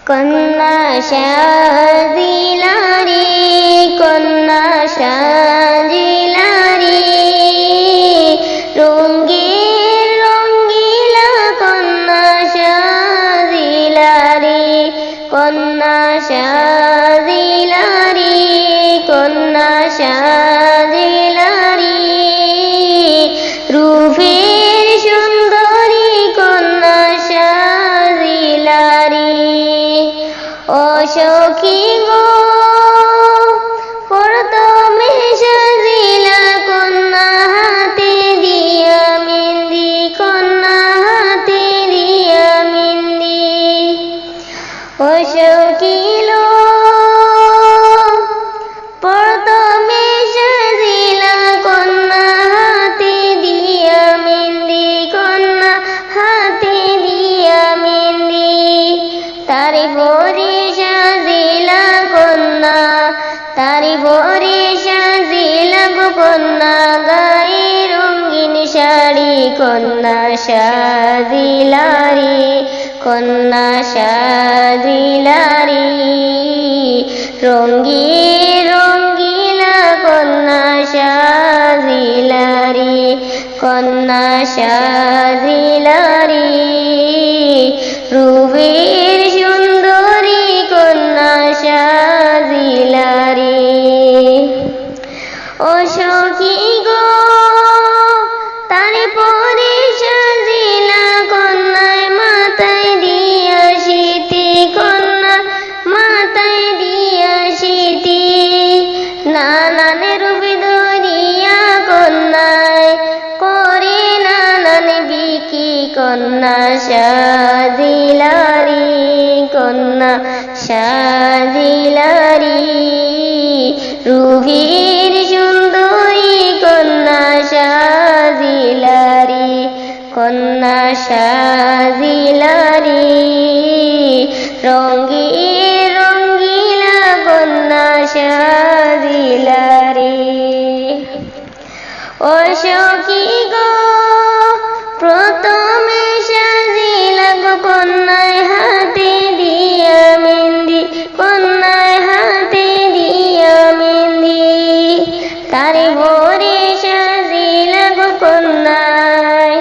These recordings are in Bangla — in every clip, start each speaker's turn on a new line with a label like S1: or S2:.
S1: কন্যা সাজিলারি কন্যা সাজিলারি রঙ্গিন রঙ্গিলা কন্যা সাজিলারি কন্যা সাজিলারি কন্যা সাজিলারি রূপের সুন্দরী কন্যা সাজিলারি ও সখী গো প্রথমে সাজিলা কন্যা হাতে দিয়া মেহেন্দি কন্যা হাতে দিয়া মেহেন্দি ও সখী লো প্রথমে সাজিলা কন্যা হাতে দিয়া মেহেন্দি কন্যা হাতে দিয়া মেহেন্দি তারি ভরে সাজিলা কন্যা তারি ভরে সাজিলা কন্যা গায়ে রঙিন শাড়ি কন্যা সাজিলারি কন্যা সাজিলারি রঙ্গিন রঙ্গিলা কন্যা সাজিলারি কন্যা সাজিলারি রূপের সুন্দরী কন্যা সাজিলারি ও সখী গো তারে পরে সাজিলা কন্যায় মাথায় দিয়া সিঁথি কন্যা মাথায় দিয়া সিঁথি নানান রূপে ধরিয়া কন্যায় করে নানান বিকি কন্যা সাজিলারি কন্যা সাজিলারি রূপের সুন্দরী কন্যা সাজিলারি কন্যা সাজিলারি রঙ্গিন রঙ্গিলা কন্যা সাজিলারি ও সখী গো প্রথমে সাজিলা কন্যায় হাতে দিয়া মেহেন্দি কন্যায় হাতে দিয়া মেহেন্দি তারে ভরে সাজিলা কন্যায়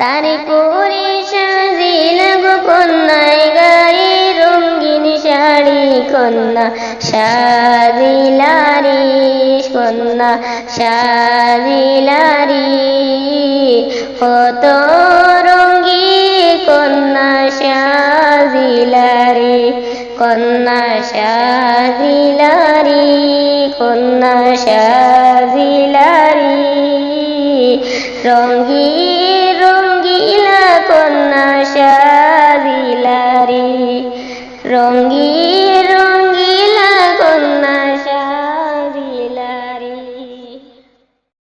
S1: তারে করে সাজিলা কন্যায় গায়ে রঙিন শাড়ি কন্যা সাজিলারি কন্যা সাজিলারি কত রঙ্গি কন্যা সাজিলারি কন্যা সাজিলারি কন্যা সাজিলারি রঙ্গিন রঙ্গিলা কন্যা সাজিলারি রঙ্গিন